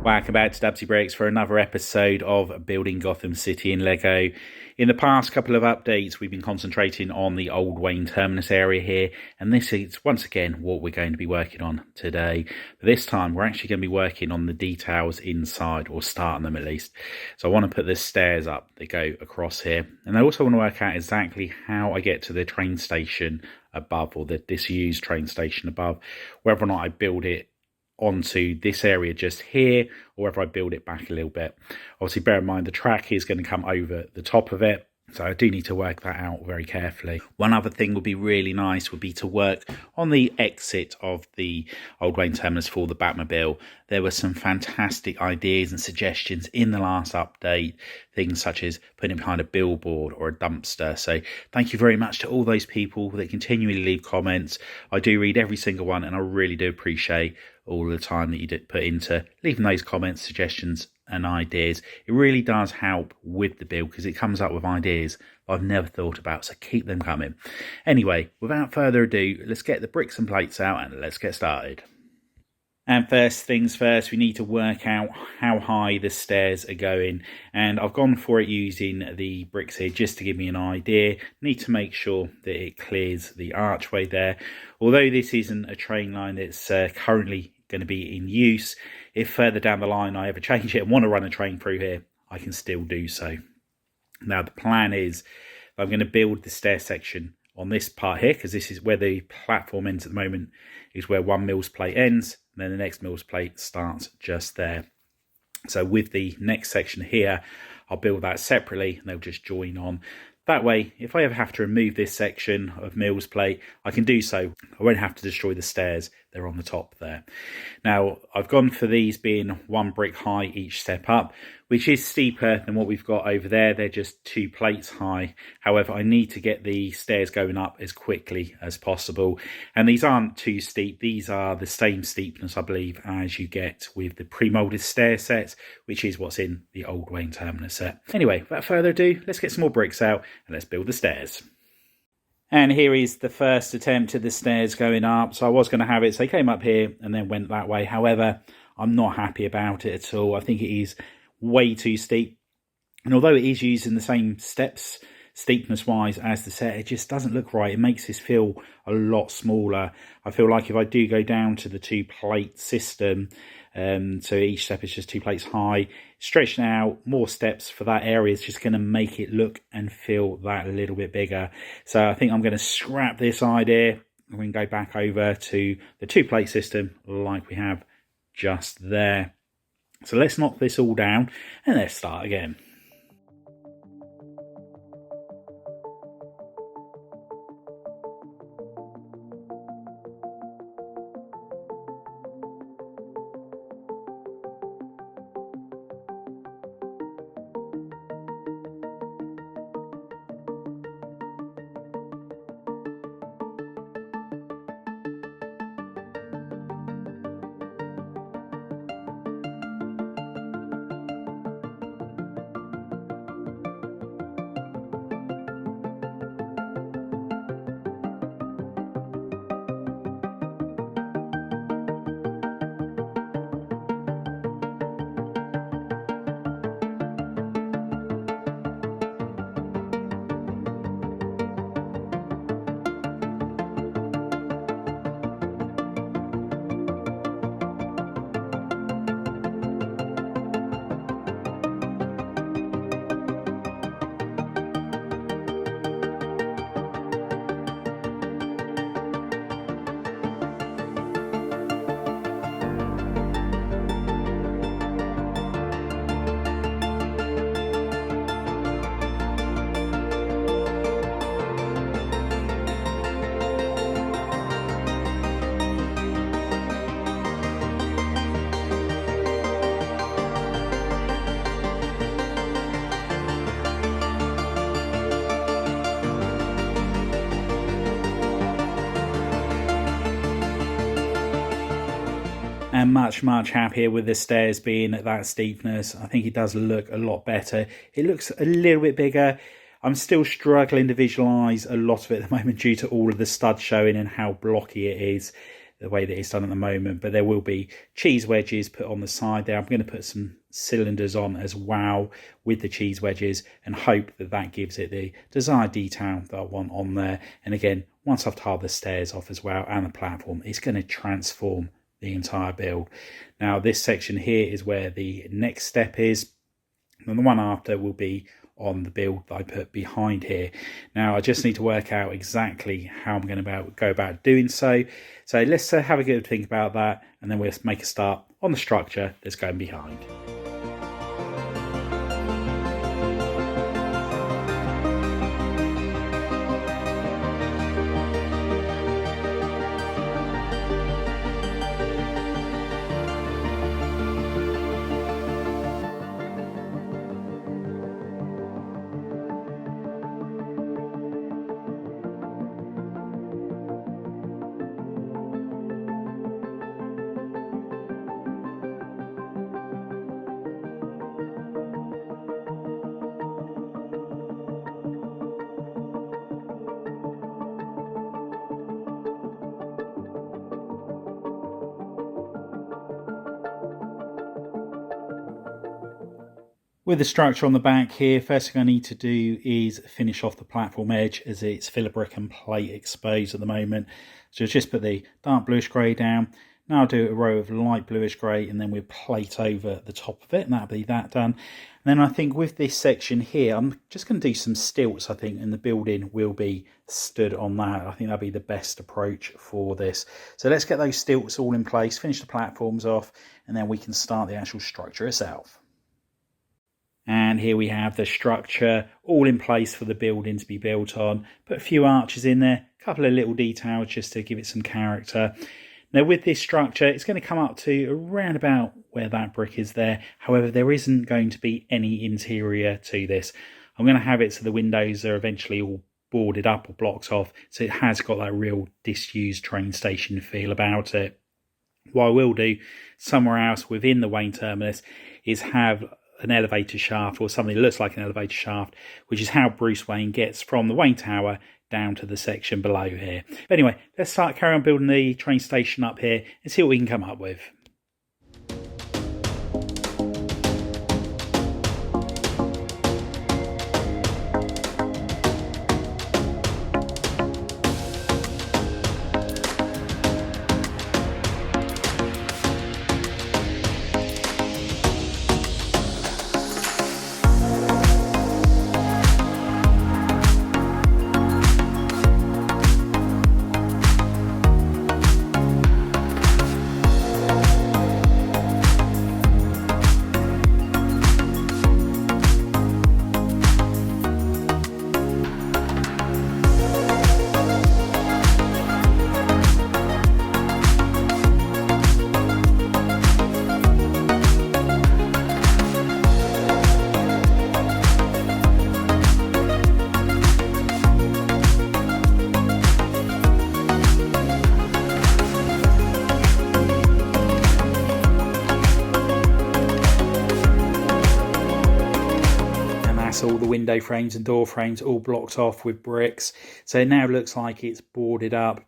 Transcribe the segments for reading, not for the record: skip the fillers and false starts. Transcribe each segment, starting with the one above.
Welcome back to Dubbzi Bricks for another episode of Building Gotham City in Lego. In the past couple of updates, we've been concentrating on the Old Wayne Terminus area here, and this is once again what we're going to be working on today. But this time, we're actually going to be working on the details inside, or starting them at least. So I want to put the stairs up that go across here, and I also want to work out exactly how I get to the train station above, or the disused train station above, whether or not I build it onto this area just here, or whether I build it back a little bit. Obviously, bear in mind the track is going to come over the top of it, so I do need to work that out very carefully. One other thing would be really nice would be to work on the exit of the Old Wayne Terminus for the Batmobile. There were some fantastic ideas and suggestions in the last update, things such as putting it behind a billboard or a dumpster. So thank you very much to all those people that continually leave comments. I do read every single one, and I really do appreciate all the time that you did put into leaving those comments, suggestions and ideas. It really does help with the build because it comes up with ideas I've never thought about, so keep them coming. Anyway, without further ado, let's get the bricks and plates out and let's get started. And first things first, we need to work out how high the stairs are going. And I've gone for it using the bricks here just to give me an idea. Need to make sure that it clears the archway there. Although this isn't a train line that's currently going to be in use, if further down the line I ever change it and want to run a train through here, I can still do so. Now the plan is I'm going to build the stair section on this part here, because this is where the platform ends at the moment, is where one Mills plate ends, and then the next Mills plate starts just there. So with the next section here, I'll build that separately and they'll just join on. That way, if I ever have to remove this section of Mills plate, I can do so. I won't have to destroy the stairs. They're on the top there. Now, I've gone for these being one brick high each step up, which is steeper than what we've got over there. They're just 2 plates high. However, I need to get the stairs going up as quickly as possible. And these aren't too steep. These are the same steepness, I believe, as you get with the pre-molded stair sets, which is what's in the Old Wayne Terminus set. Anyway, without further ado, let's get some more bricks out and let's build the stairs. And here is the first attempt at the stairs going up. So I was going to have it, so they came up here and then went that way. However, I'm not happy about it at all. I think it is way too steep. And although it is using the same steps, steepness-wise, as the set, it just doesn't look right. It makes this feel a lot smaller. I feel like if I do go down to the 2-plate system, so each step is just 2 plates high, stretching out more steps for that area is just going to make it look and feel that a little bit bigger. So I think I'm going to scrap this idea and we can go back over to the 2-plate system like we have just there. So let's knock this all down and let's start again. And much happier with the stairs being at that steepness. I think it does look a lot better. It looks a little bit bigger. I'm still struggling to visualise a lot of it at the moment due to all of the studs showing and how blocky it is. the way that it's done at the moment, but there will be cheese wedges put on the side there. I'm going to put some cylinders on as well with the cheese wedges and hope that that gives it the desired detail that I want on there. And again, once I've tiled the stairs off as well and the platform, it's going to transform the entire build. Now this section here is where the next step is, and the one after will be on the build that I put behind here. Now I just need to work out exactly how I'm going to go about doing so. So let's have a good think about that, and then we'll make a start on the structure that's going behind. With the structure on the back here, first thing I need to do is finish off the platform edge, as it's filler brick and plate exposed at the moment. So just put the dark bluish grey down. Now I'll do a row of light bluish grey, and then we'll plate over the top of it, and that'll be that done. And then I think with this section here, I'm just going to do some stilts, I think, and the building will be stood on that. I think that'll be the best approach for this. So let's get those stilts all in place, finish the platforms off, and then we can start the actual structure itself. And here we have the structure all in place for the building to be built on. Put a few arches in there, a couple of little details just to give it some character. Now with this structure, it's going to come up to around about where that brick is there. However, there isn't going to be any interior to this. I'm going to have it so the windows are eventually all boarded up or blocked off. So it has got that real disused train station feel about it. What I will do somewhere else within the Wayne Terminus is have an elevator shaft, or something that looks like an elevator shaft, which is how Bruce Wayne gets from the Wayne Tower down to the section below here. But anyway, let's carry on building the train station up here and see what we can come up with. All the window frames and door frames all blocked off with bricks, so it now looks like it's boarded up.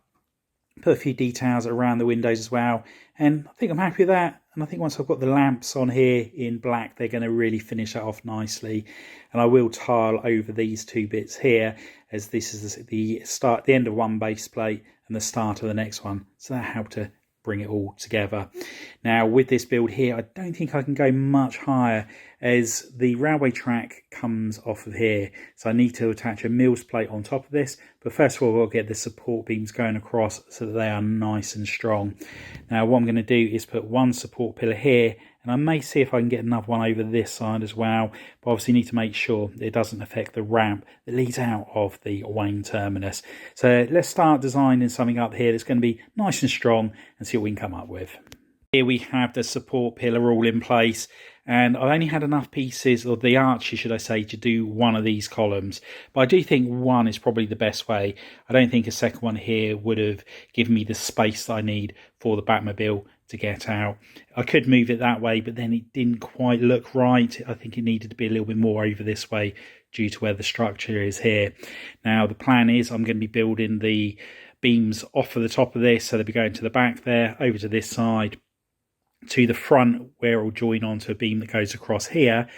Put a few details around the windows as well, and I think I'm happy with that. And I think once I've got the lamps on here in black, they're going to really finish that off nicely. And I will tile over these two bits here, as this is the end of one base plate and the start of the next one, so that helped to bring it all together. Now with this build here, I don't think I can go much higher, as the railway track comes off of here, so I need to attach a mills plate on top of this. But first of all, I'll get the support beams going across so that they are nice and strong. Now what I'm going to do is put one support pillar here, and I may see if I can get another one over this side as well, but obviously need to make sure it doesn't affect the ramp that leads out of the Wayne Terminus. So let's start designing something up here that's going to be nice and strong and see what we can come up with. Here we have the support pillar all in place, and I've only had enough pieces, or the arches should I say, to do one of these columns, but I do think one is probably the best way. I don't think a second one here would have given me the space that I need for the Batmobile to get out. I could move it that way, but then it didn't quite look right. I think it needed to be a little bit more over this way due to where the structure is here. Now the plan is I'm going to be building the beams off of the top of this, so they'll be going to the back there, over to this side, to the front where it will join onto a beam that goes across here,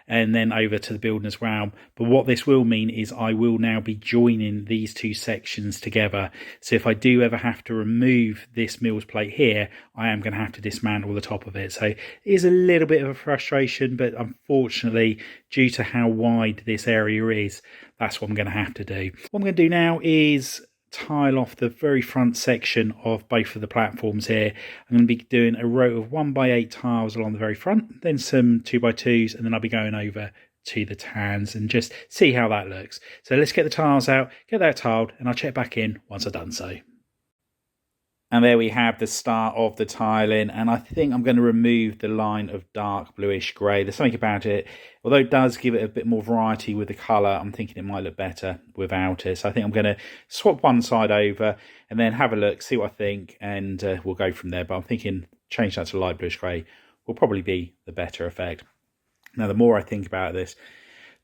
and then over to the building as well. But what this will mean is I will now be joining these two sections together. So if I do ever have to remove this mills plate here, I am going to have to dismantle the top of it. So it is a little bit of a frustration, but unfortunately, due to how wide this area is, that's what I'm going to have to do. What I'm going to do now is tile off the very front section of both of the platforms here. I'm going to be doing a row of 1x8 tiles along the very front, then some 2x2s, and then I'll be going over to the tans and just see how that looks. So let's get the tiles out, get that tiled, and I'll check back in once I've done so. And there we have the start of the tiling, and I think I'm going to remove the line of dark bluish grey. There's something about it, although it does give it a bit more variety with the colour, I'm thinking it might look better without it. So I think I'm going to swap one side over and then have a look, see what I think, and we'll go from there. But I'm thinking change that to light bluish grey will probably be the better effect. Now, the more I think about this,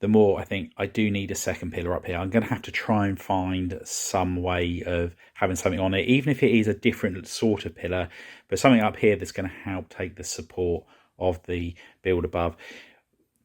the more I think I do need a second pillar up here. I'm going to have to try and find some way of having something on it, even if it is a different sort of pillar, but something up here that's going to help take the support of the build above.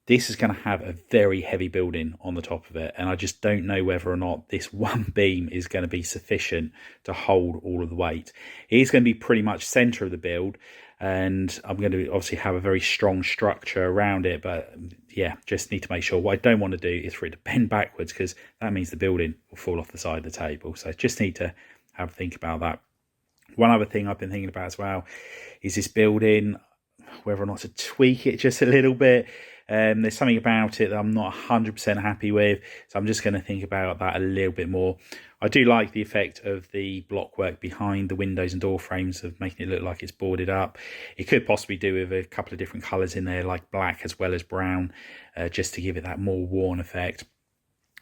This is going to have a very heavy building on the top of it, and I just don't know whether or not this one beam is going to be sufficient to hold all of the weight. It is going to be pretty much centre of the build, and I'm going to obviously have a very strong structure around it, but yeah, just need to make sure. What I don't want to do is for it to bend backwards, because that means the building will fall off the side of the table. So just need to have a think about that. One other thing I've been thinking about as well is this building, whether or not to tweak it just a little bit. There's something about it that I'm not 100% happy with, so I'm just going to think about that a little bit more. I do like the effect of the block work behind the windows and door frames of making it look like it's boarded up. It could possibly do with a couple of different colours in there, like black as well as brown, just to give it that more worn effect.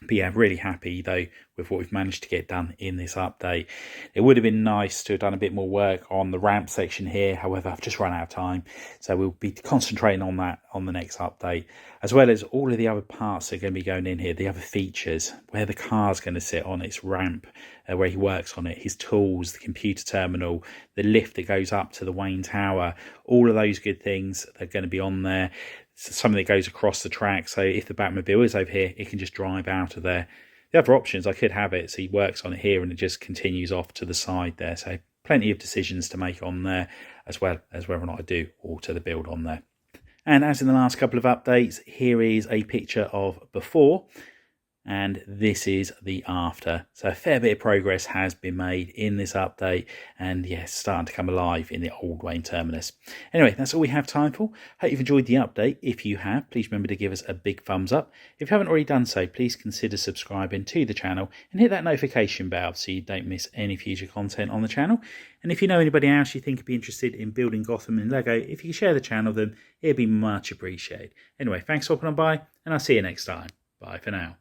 But yeah, really happy though with what we've managed to get done in this update. It would have been nice to have done a bit more work on the ramp section here. However, I've just run out of time. So we'll be concentrating on that on the next update, as well as all of the other parts that are going to be going in here, the other features, where the car's going to sit on its ramp, where he works on it, his tools, the computer terminal, the lift that goes up to the Wayne Tower, all of those good things are going to be on there. Something that goes across the track, so if the Batmobile is over here, it can just drive out of there. The other options, I could have it so he works on it here and it just continues off to the side there. So plenty of decisions to make on there, as well as whether or not I do alter the build on there. And as in the last couple of updates, here is a picture of before, and this is the after. So a fair bit of progress has been made in this update, and yes, starting to come alive in the Old Wayne Terminus. Anyway, that's all we have time for. Hope you've enjoyed the update. If you have, please remember to give us a big thumbs up. If you haven't already done so, please consider subscribing to the channel and hit that notification bell so you don't miss any future content on the channel. And if you know anybody else you think would be interested in building Gotham in Lego, if you could share the channel with them, it'd be much appreciated. Anyway, thanks for popping on by, and I'll see you next time. Bye for now.